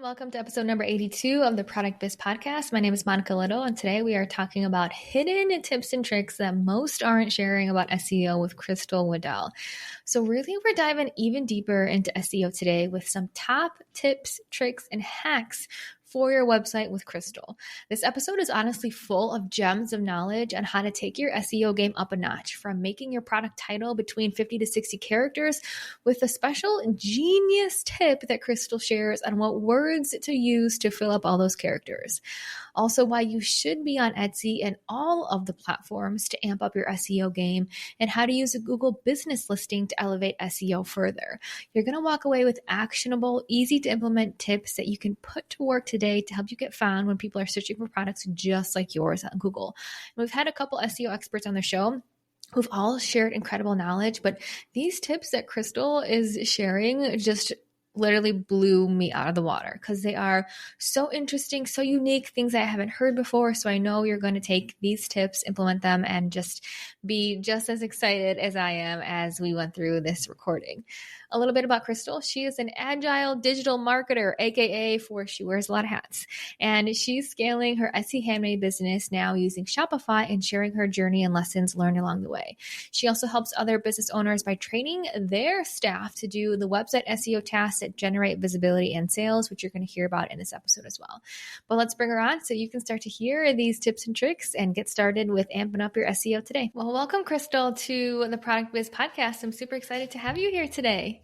Welcome to episode number 82 of the Product Biz Podcast. My name is Monica Little, and today we are talking about hidden tips and tricks that most aren't sharing about SEO with Crystal Waddell. So really, we're diving even deeper into SEO today with some top tips, tricks, and hacks for your website with Crystal. This episode is honestly full of gems of knowledge on how to take your SEO game up a notch, from making your product title between 50 to 60 characters with a special genius tip that Crystal shares on what words to use to fill up all those characters. Also, why you should be on Etsy and all of the platforms to amp up your SEO game, and how to use a Google business listing to elevate SEO further. You're going to walk away with actionable, easy to implement tips that you can put to work today to help you get found when people are searching for products just like yours on Google. And we've had a couple SEO experts on the show who've all shared incredible knowledge, but these tips that Crystal is sharing just literally blew me out of the water because they are so interesting, so unique, things I haven't heard before. So I know you're going to take these tips, implement them, and just be just as excited as I am as we went through this recording. A little bit about Crystal. She is an agile digital marketer, aka she wears a lot of hats, and she's scaling her Etsy handmade business now using Shopify and sharing her journey and lessons learned along the way. She also helps other business owners by training their staff to do the website SEO tasks that generate visibility and sales, which you're going to hear about in this episode as well. But let's bring her on so you can start to hear these tips and tricks and get started with amping up your SEO today. Well, welcome, Crystal, to the Product Biz Podcast. I'm super excited to have you here today.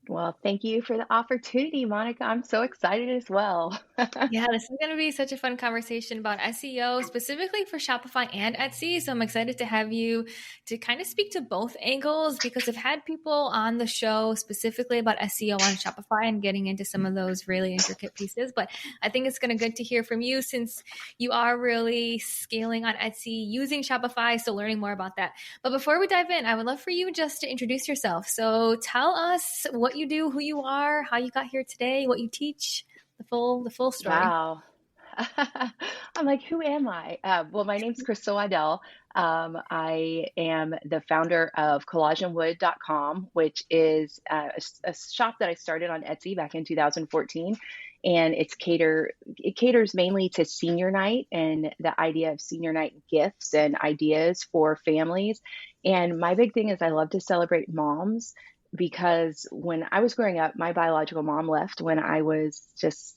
Well, thank you for the opportunity, Monica. I'm so excited as well. Yeah, this is going to be such a fun conversation about SEO, specifically for Shopify and Etsy. So I'm excited to have you to kind of speak to both angles, because I've had people on the show specifically about SEO on Shopify and getting into some of those really intricate pieces. But I think it's going to be good to hear from you, since you are really scaling on Etsy using Shopify. So learning more about that. But before we dive in, I would love for you just to introduce yourself. So tell us what you do, who you are, how you got here today, what you teach. The full story. Wow. I'm like, who am I? Well, my name's Crystal Waddell. I am the founder of collagenwood.com, which is a shop that I started on Etsy back in 2014. And it caters mainly to senior night and the idea of senior night gifts and ideas for families. And my big thing is I love to celebrate moms, because when I was growing up, my biological mom left when I was just,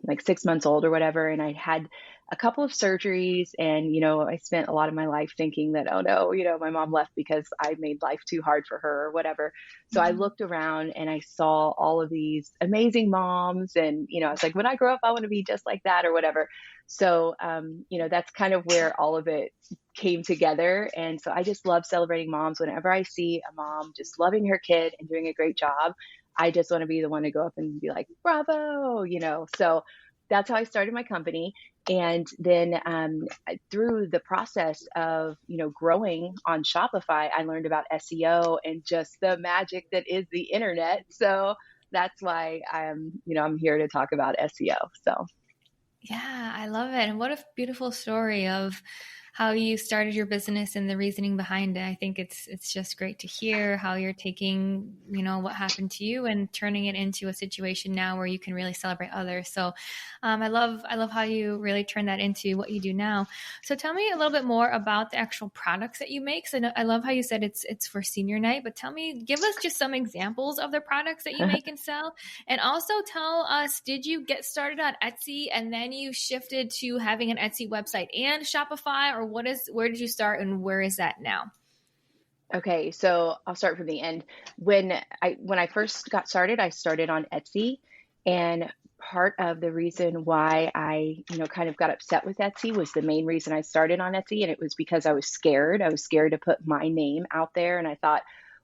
like 6 months old or whatever. And I had a couple of surgeries, and, I spent a lot of my life thinking that, oh no, my mom left because I made life too hard for her or whatever. So I looked around and I saw all of these amazing moms, and, I was like, when I grow up, I want to be just like that or whatever. So, that's kind of where all of it came together. And so I just love celebrating moms. Whenever I see a mom just loving her kid and doing a great job, I just want to be the one to go up and be like, bravo, So that's how I started my company. And then through the process of, growing on Shopify, I learned about SEO and just the magic that is the internet. So that's why I'm here to talk about SEO. So. Yeah, I love it. And what a beautiful story of how you started your business and the reasoning behind it. I think it's just great to hear how you're taking, what happened to you and turning it into a situation now where you can really celebrate others. So I love how you really turn that into what you do now. So tell me a little bit more about the actual products that you make. So I love how you said it's for senior night, but give us just some examples of the products that you make and sell. And also tell us, did you get started on Etsy and then you shifted to having an Etsy website and Shopify, or where did you start and where is that now? Okay, so I'll start from the end. When I first got started, I started on Etsy, and part of the reason why I, kind of got upset with Etsy was the main reason I started on Etsy, and it was because I was scared. I was scared to put my name out there, and I thought,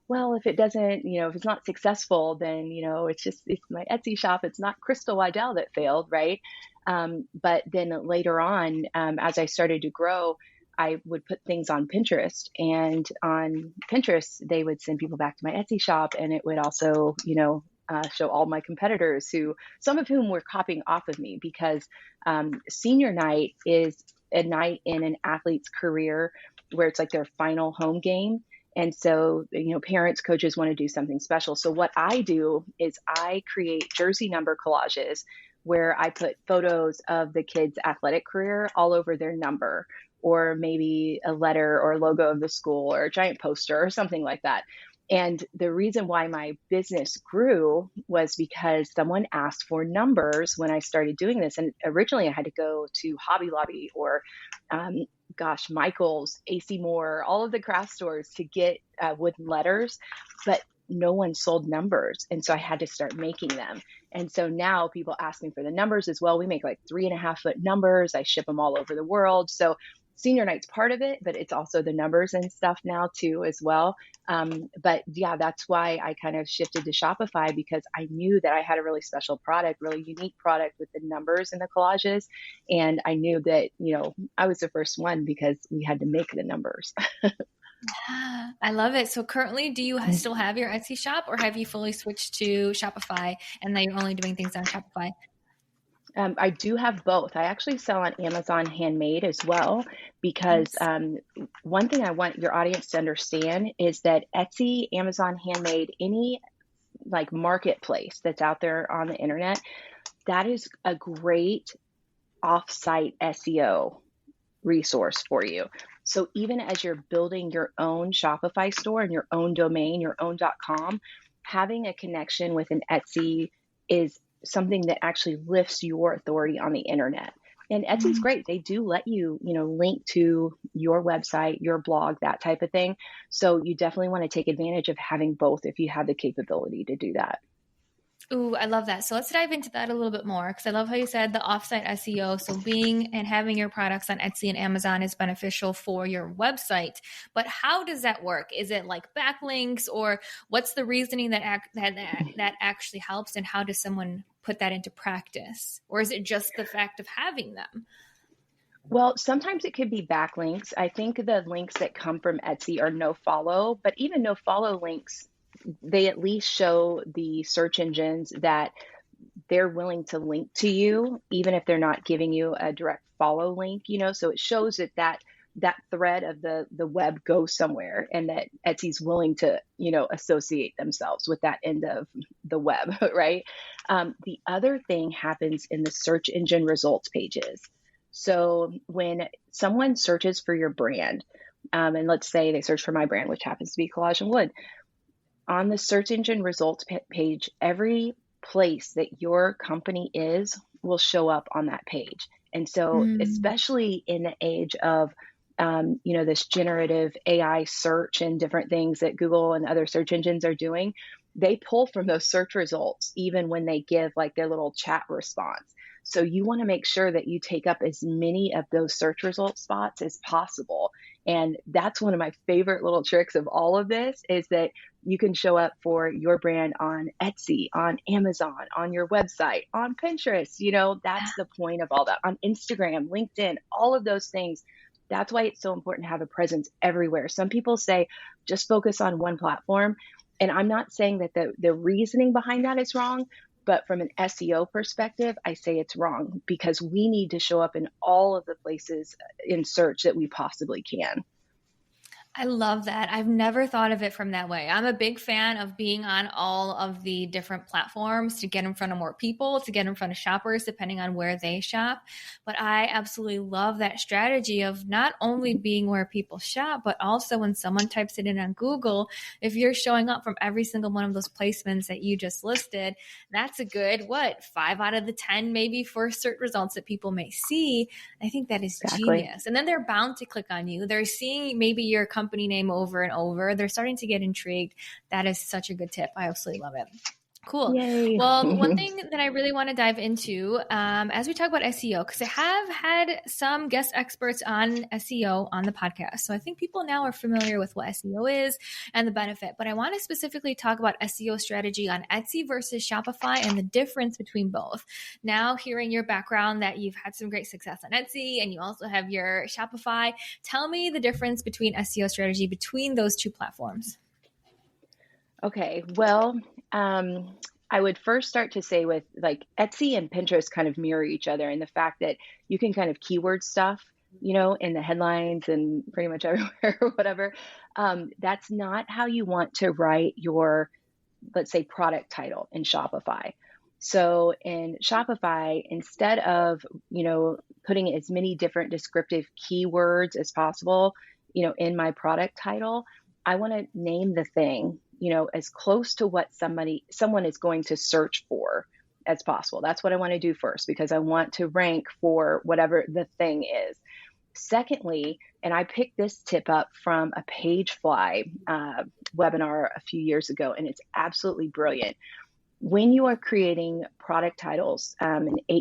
well, if it doesn't, if it's not successful, then, it's my Etsy shop. It's not Crystal Waddell that failed, right? But then later on, as I started to grow, I would put things on Pinterest, and on Pinterest, they would send people back to my Etsy shop, and it would also, show all my competitors, some of whom were copying off of me, because senior night is a night in an athlete's career where it's like their final home game. And so, parents, coaches want to do something special. So what I do is I create jersey number collages where I put photos of the kids' athletic career all over their number, or maybe a letter or logo of the school or a giant poster or something like that. And the reason why my business grew was because someone asked for numbers when I started doing this. And originally I had to go to Hobby Lobby or, Michael's, AC Moore, all of the craft stores to get wooden letters, but no one sold numbers. And so I had to start making them. And so now people ask me for the numbers as well. We make like 3.5-foot numbers. I ship them all over the world. So senior night's part of it, but it's also the numbers and stuff now too as well. But yeah, that's why I kind of shifted to Shopify, because I knew that I had a really special product, really unique product with the numbers and the collages. And I knew that, I was the first one because we had to make the numbers. Yeah, I love it. So currently, do you still have your Etsy shop, or have you fully switched to Shopify and now you're only doing things on Shopify? I do have both. I actually sell on Amazon Handmade as well, because Nice. one thing I want your audience to understand is that Etsy, Amazon Handmade, any like marketplace that's out there on the internet, that is a great offsite SEO resource for you. So even as you're building your own Shopify store and your own domain, your own .com, having a connection with an Etsy is something that actually lifts your authority on the internet. And Etsy's great. They do let you, link to your website, your blog, that type of thing. So you definitely want to take advantage of having both if you have the capability to do that. Ooh, I love that. So let's dive into that a little bit more, because I love how you said the offsite SEO. So being and having your products on Etsy and Amazon is beneficial for your website. But how does that work? Is it like backlinks, or what's the reasoning that actually helps, and how does someone put that into practice? Or is it just the fact of having them? Well, sometimes it could be backlinks. I think the links that come from Etsy are no follow, but even no follow links, they at least show the search engines that they're willing to link to you, even if they're not giving you a direct follow link, so it shows that thread of the web goes somewhere, and that Etsy's willing to, associate themselves with that end of the web, right? The other thing happens in the search engine results pages. So when someone searches for your brand, and let's say they search for my brand, which happens to be Collage and Wood, on the search engine results page, every place that your company is will show up on that page. And so, especially in the age of, this generative AI search and different things that Google and other search engines are doing, they pull from those search results, even when they give like their little chat response. So you want to make sure that you take up as many of those search result spots as possible. And that's one of my favorite little tricks of all of this, is that you can show up for your brand on Etsy, on Amazon, on your website, on Pinterest. That's the point of all that. On Instagram, LinkedIn, all of those things. That's why it's so important to have a presence everywhere. Some people say just focus on one platform. And I'm not saying that the reasoning behind that is wrong, but from an SEO perspective, I say it's wrong, because we need to show up in all of the places in search that we possibly can. I love that. I've never thought of it from that way. I'm a big fan of being on all of the different platforms to get in front of more people, to get in front of shoppers, depending on where they shop. But I absolutely love that strategy of not only being where people shop, but also when someone types it in on Google, if you're showing up from every single one of those placements that you just listed, that's a good, 5 out of the 10 maybe first search results that people may see. I think that is Exactly. genius. And then they're bound to click on you. They're seeing maybe your company name over and over. They're starting to get intrigued. That is such a good tip. I absolutely love it. Cool. Yay. Well, one thing that I really want to dive into as we talk about SEO, because I have had some guest experts on SEO on the podcast. So I think people now are familiar with what SEO is and the benefit. But I want to specifically talk about SEO strategy on Etsy versus Shopify and the difference between both. Now, hearing your background that you've had some great success on Etsy and you also have your Shopify, tell me the difference between SEO strategy between those two platforms. Okay, well, I would first start to say with like Etsy and Pinterest kind of mirror each other in the fact that you can kind of keyword stuff, in the headlines and pretty much everywhere or whatever. That's not how you want to write your, let's say, product title in Shopify. So in Shopify, instead of, putting as many different descriptive keywords as possible, in my product title, I want to name the thing, as close to what someone is going to search for as possible. That's what I want to do first, because I want to rank for whatever the thing is. Secondly, and I picked this tip up from a Pagefly webinar a few years ago, and it's absolutely brilliant. When you are creating product titles,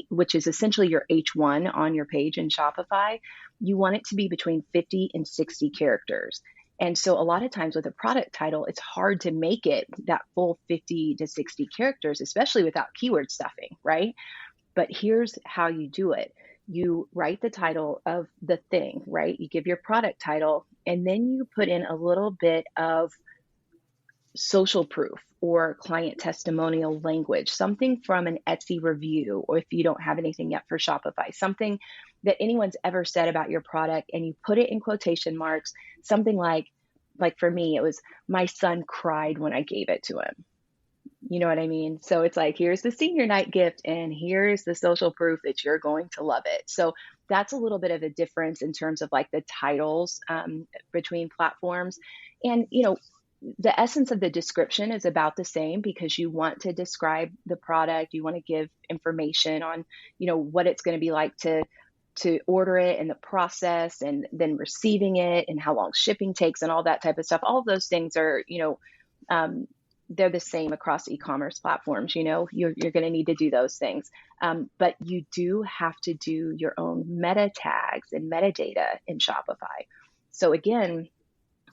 which is essentially your H1 on your page in Shopify, you want it to be between 50 and 60 characters. And so a lot of times with a product title, it's hard to make it that full 50 to 60 characters, especially without keyword stuffing, right? But here's how you do it. You write the title of the thing, right? You give your product title, and then you put in a little bit of social proof or client testimonial language, something from an Etsy review, or if you don't have anything yet for Shopify, something that anyone's ever said about your product, and you put it in quotation marks, something like for me, it was, my son cried when I gave it to him. You know what I mean? So it's like, here's the senior night gift, and here's the social proof that you're going to love it. So that's a little bit of a difference in terms of like the titles between platforms. And, the essence of the description is about the same, because you want to describe the product. You want to give information on, what it's going to be like to order it, and the process, and then receiving it, and how long shipping takes, and all that type of stuff. All of those things are, they're the same across e-commerce platforms. You're going to need to do those things. But you do have to do your own meta tags and metadata in Shopify. So again,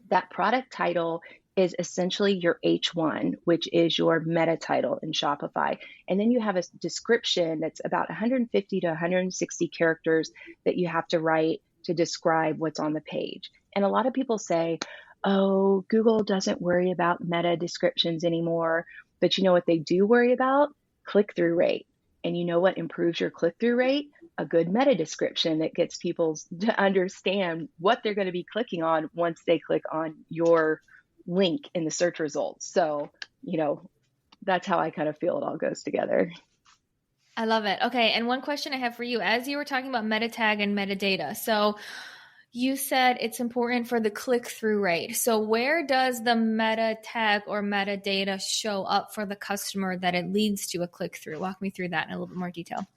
that product title is essentially your H1, which is your meta title in Shopify. And then you have a description that's about 150 to 160 characters that you have to write to describe what's on the page. And a lot of people say, oh, Google doesn't worry about meta descriptions anymore. But you know what they do worry about? Click-through rate. And you know what improves your click-through rate? A good meta description that gets people to understand what they're going to be clicking on once they click on your link in the search results. So, that's how I kind of feel it all goes together. I love it. Okay. And one question I have for you, as you were talking about meta tag and metadata. So you said it's important for the click-through rate. So where does the meta tag or metadata show up for the customer that it leads to a click-through? Walk me through that in a little bit more detail.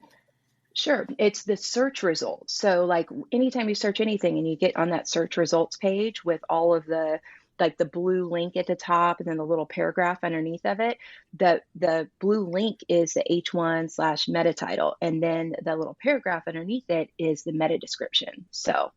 Sure. It's the search results. So like anytime you search anything and you get on that search results page with all of the, like the blue link at the top and then the little paragraph underneath of it, the blue link is the H1/meta title. And then the little paragraph underneath it is the meta description. So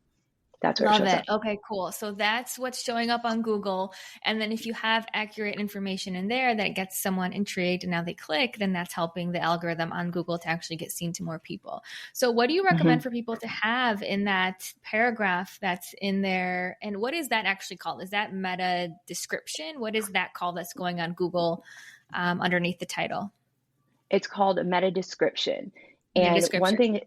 that's where Love it shows it. up. Okay, cool. So that's what's showing up on Google. And then if you have accurate information in there that gets someone intrigued and now they click, then that's helping the algorithm on Google to actually get seen to more people. So what do you recommend for people to have in that paragraph that's in there? And what is that actually called? Is that meta description? What is that called that's going on Google underneath the title? It's called a meta description. Meta And description. one thing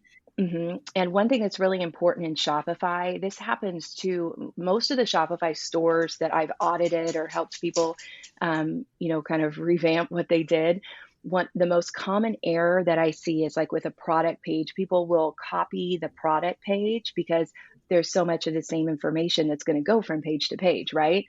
And one thing that's really important in Shopify, this happens to most of the Shopify stores that I've audited or helped people, kind of revamp what they did. The most common error that I see is like with a product page, people will copy the product page because there's so much of the same information that's going to go from page to page, right?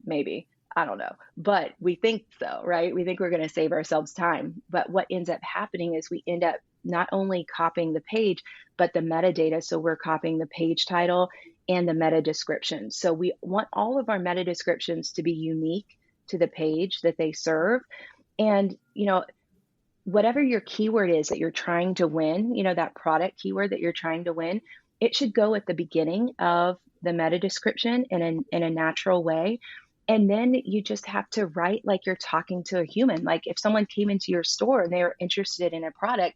Maybe. I don't know, but we think so, right? We think we're going to save ourselves time. But what ends up happening is we end up not only copying the page, but the metadata. So we're copying the page title and the meta description. So we want all of our meta descriptions to be unique to the page that they serve. And, whatever your keyword is that you're trying to win, that product keyword that you're trying to win, it should go at the beginning of the meta description in a natural way. And then you just have to write like you're talking to a human. Like if someone came into your store and they were interested in a product,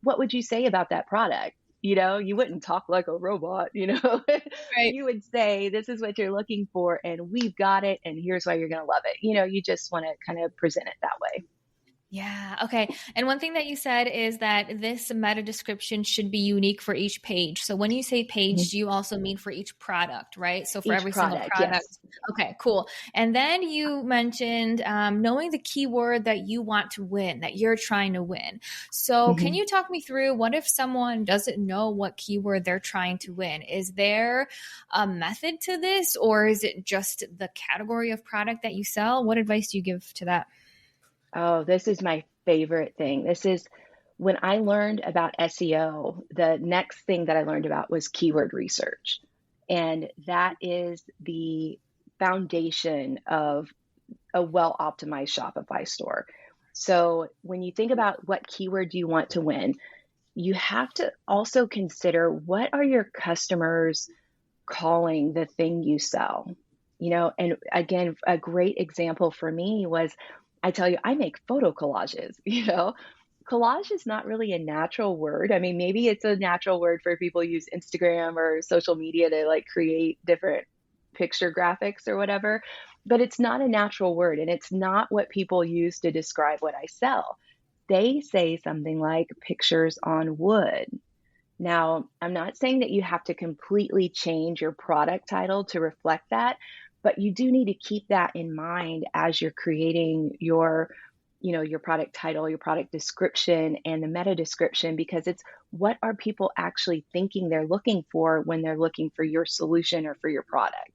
what would you say about that product? You wouldn't talk like a robot, Right. You would say, this is what you're looking for and we've got it. And here's why you're going to love it. You just want to kind of present it that way. Yeah. Okay. And one thing that you said is that this meta description should be unique for each page. So when you say page, Mhm. do you also mean for each product, right? So for Each every single product, yes. product. Okay, cool. And then you mentioned knowing the keyword that you want to win, that you're trying to win. So can Mhm. you talk me through what if someone doesn't know what keyword they're trying to win? Is there a method to this, or is it just the category of product that you sell? What advice do you give to that? Oh, this is my favorite thing. This is when I learned about SEO, the next thing that I learned about was keyword research. And that is the foundation of a well optimized Shopify store. So when you think about what keyword do you want to win, you have to also consider what are your customers calling the thing you sell. And again, a great example for me was, I tell you, I make photo collages. Collage is not really a natural word. I mean, maybe it's a natural word for people who use Instagram or social media to like create different picture graphics or whatever, but it's not a natural word, and it's not what people use to describe what I sell. They say something like pictures on wood. Now, I'm not saying that you have to completely change your product title to reflect that, but you do need to keep that in mind as you're creating your product title, your product description, and the meta description, because it's what are people actually thinking they're looking for when they're looking for your solution or for your product.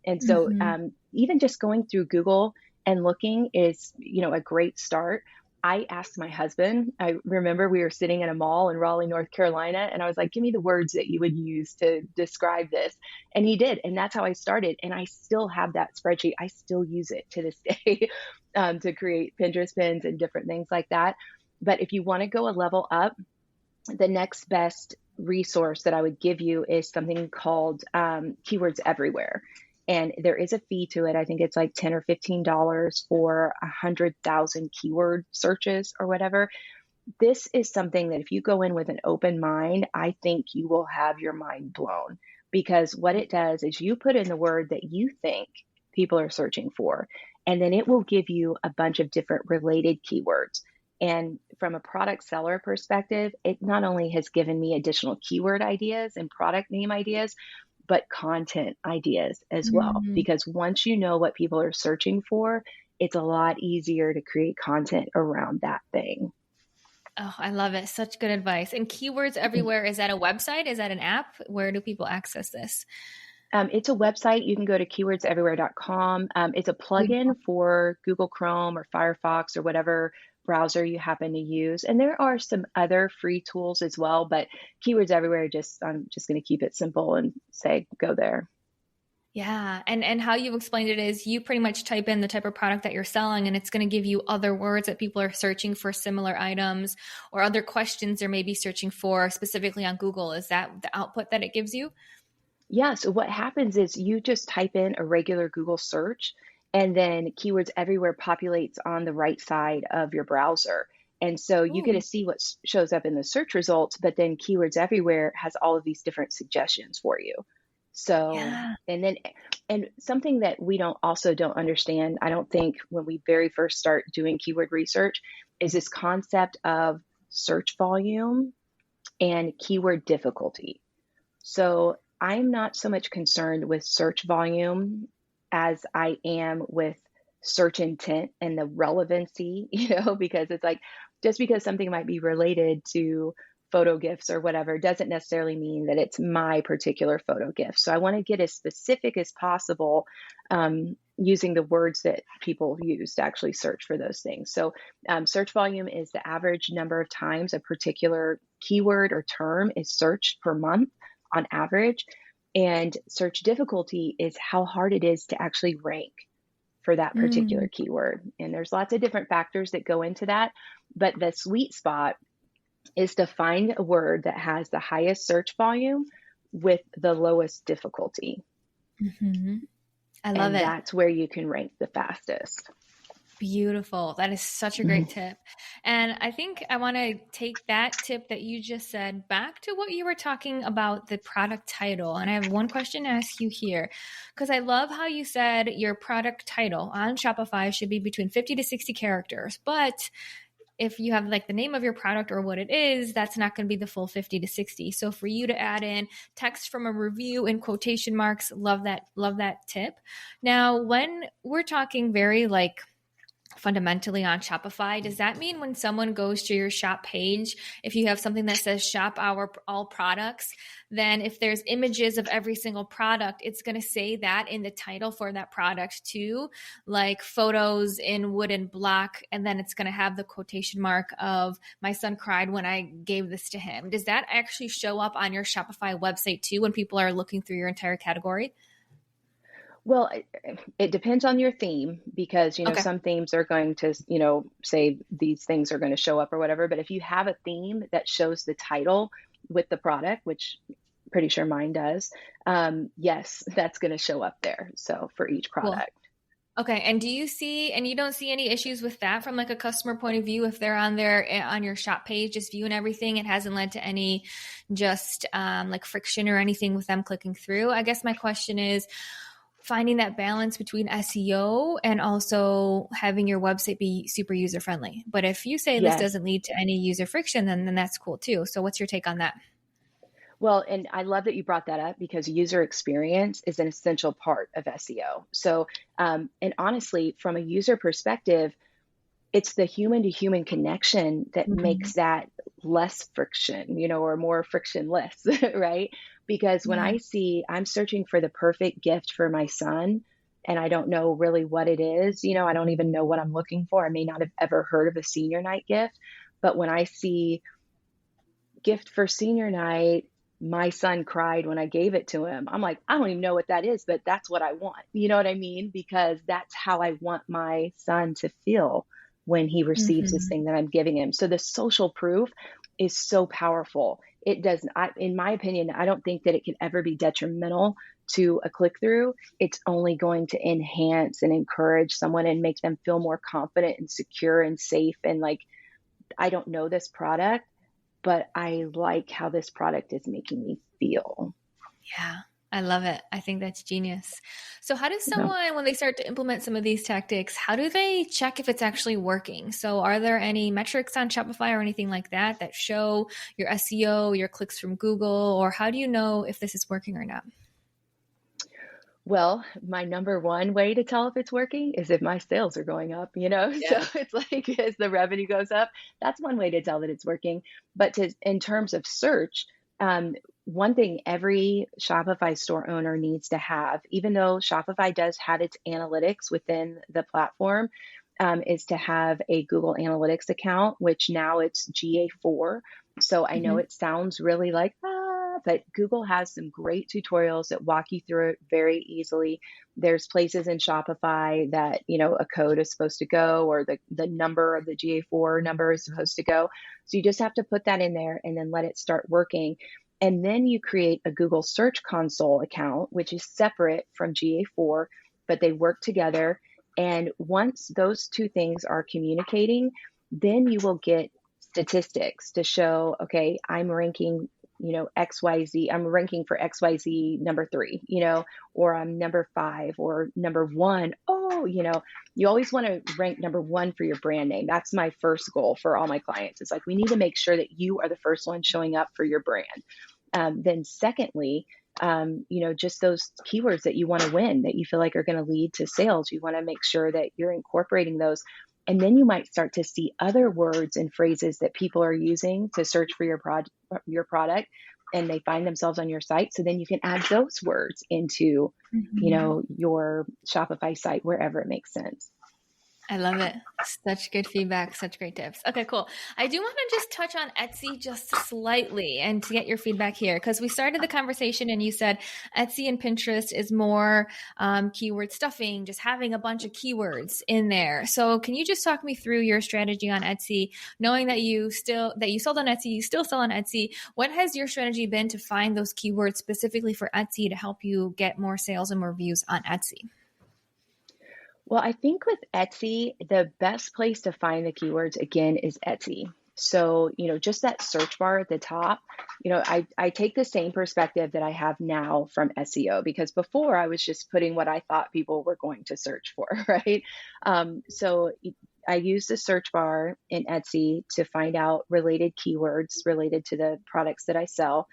And so, Mm-hmm. even just going through Google and looking is, a great start. I asked my husband, I remember we were sitting in a mall in Raleigh, North Carolina, and I was like, give me the words that you would use to describe this. And he did. And that's how I started. And I still have that spreadsheet. I still use it to this day to create Pinterest pins and different things like that. But if you want to go a level up, the next best resource that I would give you is something called Keywords Everywhere. And there is a fee to it. I think it's like $10 or $15 for 100,000 keyword searches or whatever. This is something that if you go in with an open mind, I think you will have your mind blown, because what it does is you put in the word that you think people are searching for, and then it will give you a bunch of different related keywords. And from a product seller perspective, it not only has given me additional keyword ideas and product name ideas, but content ideas as well. Mm-hmm. Because once you know what people are searching for, it's a lot easier to create content around that thing. Oh, I love it. Such good advice. And Keywords Everywhere, is that a website? Is that an app? Where do people access this? It's a website. You can go to keywordseverywhere.com. It's a plugin Beautiful. for Google Chrome or Firefox or whatever browser you happen to use. And there are some other free tools as well, but Keywords Everywhere, I'm just going to keep it simple and say, go there. Yeah. And how you explained it is you pretty much type in the type of product that you're selling, and it's going to give you other words that people are searching for similar items or other questions they're maybe searching for specifically on Google. Is that the output that it gives you? Yeah, so what happens is you just type in a regular Google search, and then Keywords Everywhere populates on the right side of your browser. And so you get to Ooh. see what shows up in the search results, but then Keywords Everywhere has all of these different suggestions for you. So, Yeah. and something that we don't understand, I don't think, when we very first start doing keyword research, is this concept of search volume and keyword difficulty. So I'm not so much concerned with search volume as I am with search intent and the relevancy, because it's like, just because something might be related to photo gifs or whatever doesn't necessarily mean that it's my particular photo gift. So I want to get as specific as possible, using the words that people use to actually search for those things. So search volume is the average number of times a particular keyword or term is searched per month on average. And search difficulty is how hard it is to actually rank for that particular Mm. keyword. And there's lots of different factors that go into that. But the sweet spot is to find a word that has the highest search volume with the lowest difficulty. Mm-hmm. I love And it. that's where you can rank the fastest. Beautiful. That is such a great Mhm. tip. And I think I want to take that tip that you just said back to what you were talking about, the product title. And I have one question to ask you here, because I love how you said your product title on Shopify should be between 50 to 60 characters. But if you have like the name of your product or what it is, that's not going to be the full 50 to 60. So for you to add in text from a review in quotation marks, love that tip. Now, when we're talking very like fundamentally on Shopify, does that mean when someone goes to your shop page, if you have something that says shop our all products, then if there's images of every single product, it's going to say that in the title for that product too, like photos in wooden block, and then it's going to have the quotation mark of my son cried when I gave this to him. Does that actually show up on your Shopify website too when people are looking through your entire category? Well, it depends on your theme because, Okay. some themes are going to, say these things are going to show up or whatever. But if you have a theme that shows the title with the product, which pretty sure mine does, yes, that's going to show up there. So for each Cool. product. Okay. And you don't see any issues with that from like a customer point of view if they're on there on your shop page, just viewing everything? It hasn't led to any just like friction or anything with them clicking through. I guess my question is finding that balance between SEO and also having your website be super user friendly. But if you say this Yes. doesn't lead to any user friction, then that's cool too. So what's your take on that? Well, and I love that you brought that up because user experience is an essential part of SEO. So, and honestly, from a user perspective, it's the human to human connection that Mhm. makes that less friction, or more frictionless, right? Because when Yeah. I'm searching for the perfect gift for my son, and I don't know really what it is, I don't even know what I'm looking for. I may not have ever heard of a senior night gift, but when I see gift for senior night, my son cried when I gave it to him. I'm like, I don't even know what that is, but that's what I want. You know what I mean? Because that's how I want my son to feel when he receives this Mhm. thing that I'm giving him. So the social proof is so powerful. It does, in my opinion, I don't think that it can ever be detrimental to a click through. It's only going to enhance and encourage someone and make them feel more confident and secure and safe. And like, I don't know this product, but I like how this product is making me feel. Yeah, I love it. I think that's genius. So how does You know? someone, when they start to implement some of these tactics, how do they check if it's actually working? So are there any metrics on Shopify or anything like that that show your SEO, your clicks from Google, or how do you know if this is working or not? Well, my number one way to tell if it's working is if my sales are going up, So Yeah. it's like as the revenue goes up, that's one way to tell that it's working. But in terms of search, one thing every Shopify store owner needs to have, even though Shopify does have its analytics within the platform, is to have a Google Analytics account, which now it's GA4. So I know Mhm. it sounds really like, but Google has some great tutorials that walk you through it very easily. There's places in Shopify that, a code is supposed to go or the number of the GA4 number is supposed to go. So you just have to put that in there and then let it start working. And then you create a Google Search Console account, which is separate from GA4, but they work together. And once those two things are communicating, then you will get statistics to show, okay, I'm ranking, XYZ, I'm ranking for XYZ number 3, or I'm number 5 or number 1. Oh, you always want to rank number 1 for your brand name. That's my first goal for all my clients. It's like, we need to make sure that you are the first one showing up for your brand. Then secondly, just those keywords that you want to win that you feel like are going to lead to sales. You want to make sure that you're incorporating those. And then you might start to see other words and phrases that people are using to search for your product, and they find themselves on your site. So then you can add those words into, Mhm. your Shopify site wherever it makes sense. I love it. Such good feedback, such great tips. Okay, cool. I do want to just touch on Etsy just slightly and to get your feedback here because we started the conversation and you said Etsy and Pinterest is more keyword stuffing, just having a bunch of keywords in there. So can you just talk me through your strategy on Etsy, knowing that you sold on Etsy, you still sell on Etsy. What has your strategy been to find those keywords specifically for Etsy to help you get more sales and more views on Etsy? Well, I think with Etsy, the best place to find the keywords again is Etsy. So, just that search bar at the top, I take the same perspective that I have now from SEO because before I was just putting what I thought people were going to search for, right? So I use the search bar in Etsy to find out related keywords related to the products that I sell.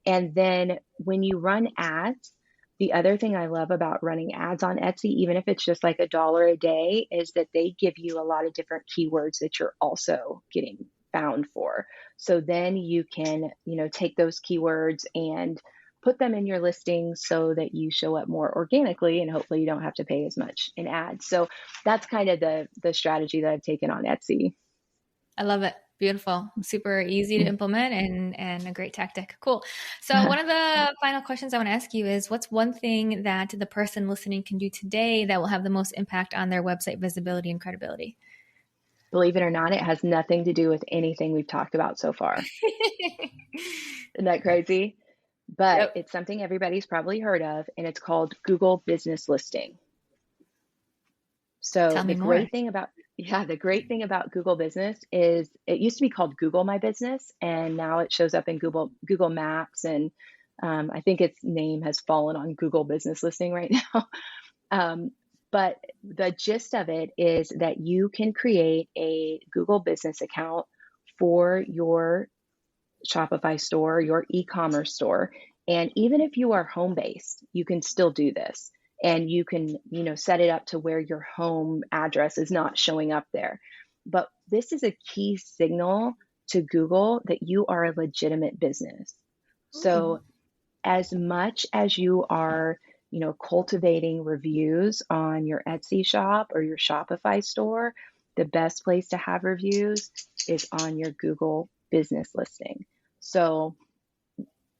And then when you run ads, the other thing I love about running ads on Etsy, even if it's just like $1 a day, is that they give you a lot of different keywords that you're also getting found for. So then you can, take those keywords and put them in your listings so that you show up more organically, and hopefully you don't have to pay as much in ads. So that's kind of the strategy that I've taken on Etsy. I love it. Beautiful. Super easy to implement and a great tactic. Cool. So one of the final questions I want to ask you is, what's one thing that the person listening can do today that will have the most impact on their website visibility and credibility? Believe it or not, it has nothing to do with anything we've talked about so far. Isn't that crazy? But Yep. It's something everybody's probably heard of, and it's called Google Business Listing. So Tell me more. the great thing about Google Business is it used to be called Google My Business, and now it shows up in Google Maps, and I think its name has fallen on Google Business Listing right now. But the gist of it is that you can create a Google Business account for your Shopify store, your e-commerce store. And even if you are home-based, you can still do this. And you can, set it up to where your home address is not showing up there. But this is a key signal to Google that you are a legitimate business. So as much as you are, cultivating reviews on your Etsy shop or your Shopify store, the best place to have reviews is on your Google Business Listing. So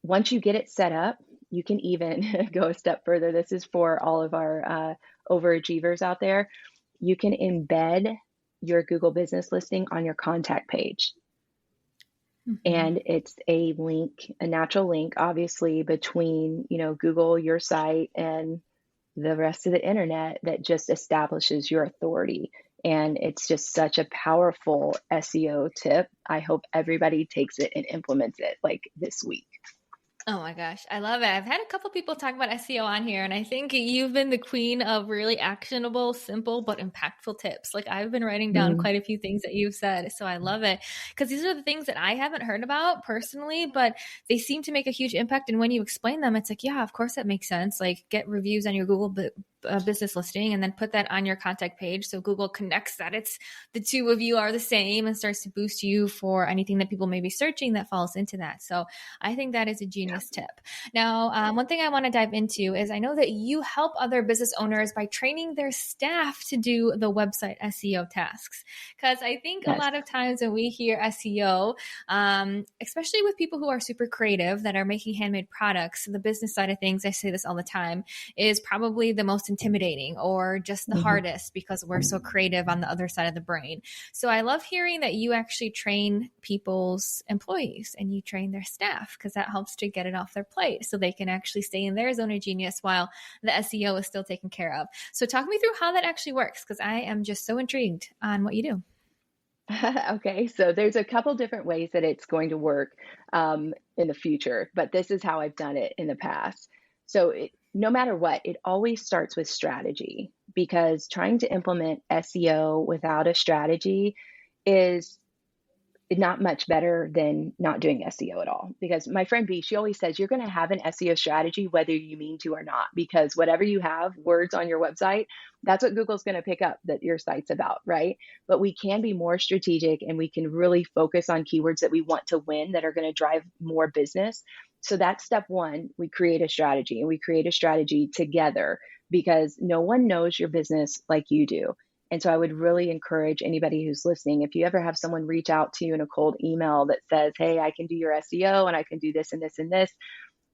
once you get it set up, you can even go a step further. This is for all of our overachievers out there. You can embed your Google Business Listing on your contact page. And it's a link, a natural link, obviously, between, Google, your site, and the rest of the internet that just establishes your authority. And it's just such a powerful SEO tip. I hope everybody takes it and implements it like this week. Oh my gosh, I love it. I've had a couple people talk about SEO on here, and I think you've been the queen of really actionable, simple, but impactful tips. Like, I've been writing down quite a few things that you've said. So I love it, because these are the things that I haven't heard about personally, but they seem to make a huge impact. And when you explain them, it's like, yeah, of course that makes sense. Like, get reviews on your Google business listing and then put that on your contact page. So Google connects that it's the two of you are the same and starts to boost you for anything that people may be searching that falls into that. So I think that is a genius tip. Now, one thing I want to dive into is, I know that you help other business owners by training their staff to do the website SEO tasks. Because I think a lot of times when we hear SEO, especially with people who are super creative that are making handmade products, the business side of things, I say this all the time, is probably the most intimidating or just the hardest, because we're so creative on the other side of the brain. So I love hearing that you actually train people's employees and you train their staff, because that helps to get it off their plate so they can actually stay in their zone of genius while the SEO is still taken care of. So talk me through how that actually works, because I am just so intrigued on what you do. Okay, so there's a couple different ways that it's going to work in the future, but this is how I've done it in the past. So no matter what, it always starts with strategy, because trying to implement SEO without a strategy is not much better than not doing SEO at all. Because my friend B, she always says, you're going to have an SEO strategy whether you mean to or not, because whatever you have, words on your website, that's what Google's going to pick up that your site's about, right? But we can be more strategic, and we can really focus on keywords that we want to win, that are going to drive more business. So that's step one. We create a strategy, and we create a strategy together, because no one knows your business like you do. And so I would really encourage anybody who's listening, if you ever have someone reach out to you in a cold email that says, hey, I can do your SEO and I can do this and this and this,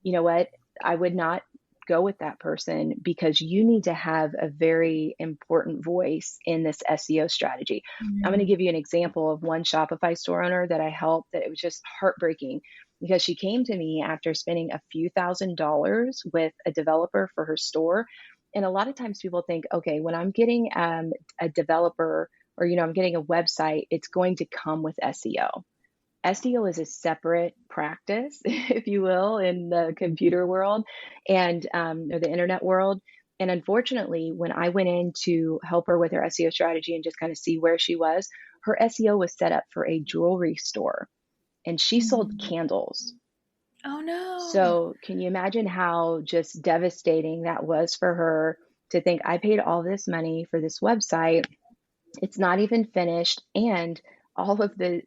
you know what? I would not go with that person, because you need to have a very important voice in this SEO strategy. I'm going to give you an example of one Shopify store owner that I helped, that it was just heartbreaking, because she came to me after spending a few $1,000s with a developer for her store. And a lot of times people think, okay, when I'm getting a developer, or, I'm getting a website, it's going to come with SEO. SEO is a separate practice, if you will, in the computer world and or the internet world. And unfortunately, when I went in to help her with her SEO strategy and just kind of see where she was, her SEO was set up for a jewelry store and she sold Mhm. candles. Oh no. So can you imagine how just devastating that was for her to think I paid all this money for this website, it's not even finished, and all of the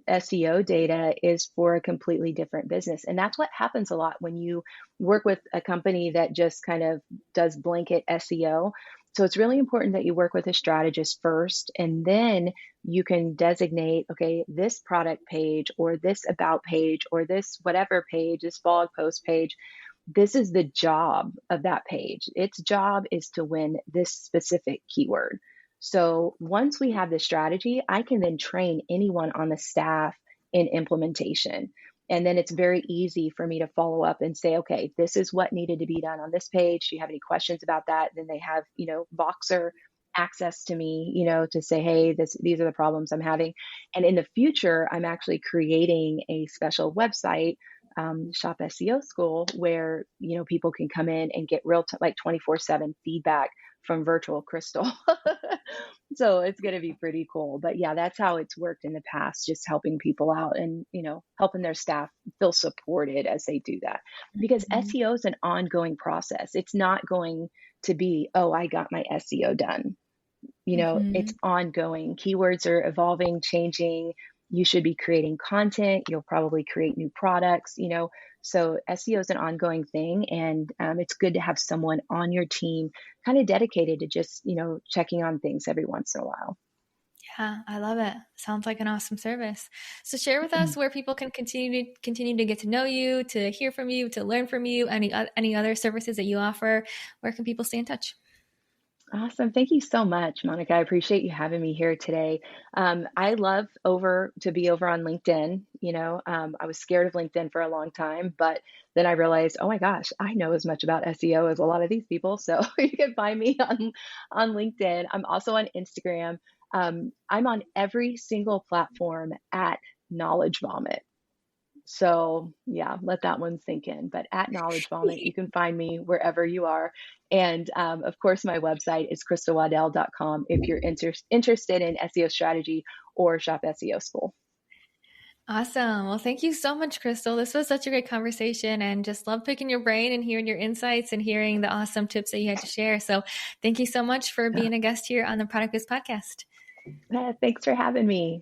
SEO data is for a completely different business. And that's what happens a lot when you work with a company that just kind of does blanket SEO. So it's really important that you work with a strategist first, and then you can designate, okay, this product page or this about page or this whatever page, this blog post page, this is the job of that page. Its job is to win this specific keyword. So once we have the strategy, I can then train anyone on the staff in implementation. And then it's very easy for me to follow up and say, okay, this is what needed to be done on this page. Do you have any questions about that? Then they have, Voxer access to me, to say, hey, these are the problems I'm having. And in the future, I'm actually creating a special website, Shop SEO School, where people can come in and get like 24/7 feedback from virtual Crystal. So it's going to be pretty cool. But yeah, that's how it's worked in the past, just helping people out and, helping their staff feel supported as they do that. Because Mhm. SEO is an ongoing process. It's not going to be, oh, I got my SEO done. It's Mhm. ongoing. Keywords are evolving, changing. You should be creating content. You'll probably create new products. So SEO is an ongoing thing. And it's good to have someone on your team kind of dedicated to just, checking on things every once in a while. Yeah, I love it. Sounds like an awesome service. So share with us where people can continue to get to know you, to hear from you, to learn from you, any other services that you offer. Where can people stay in touch? Awesome. Thank you so much, Monica. I appreciate you having me here today. I love to be over on LinkedIn. I was scared of LinkedIn for a long time, but then I realized, oh my gosh, I know as much about SEO as a lot of these people. So you can find me on LinkedIn. I'm also on Instagram. I'm on every single platform at Knowledge Vomit. So yeah, let that one sink in. But at Knowledge Vomit, you can find me wherever you are. And of course, my website is crystalwaddell.com if you're interested in SEO strategy or Shop SEO School. Awesome. Well, thank you so much, Crystal. This was such a great conversation and just love picking your brain and hearing your insights and hearing the awesome tips that you had to share. So thank you so much for being a guest here on the Product Biz podcast. Thanks for having me.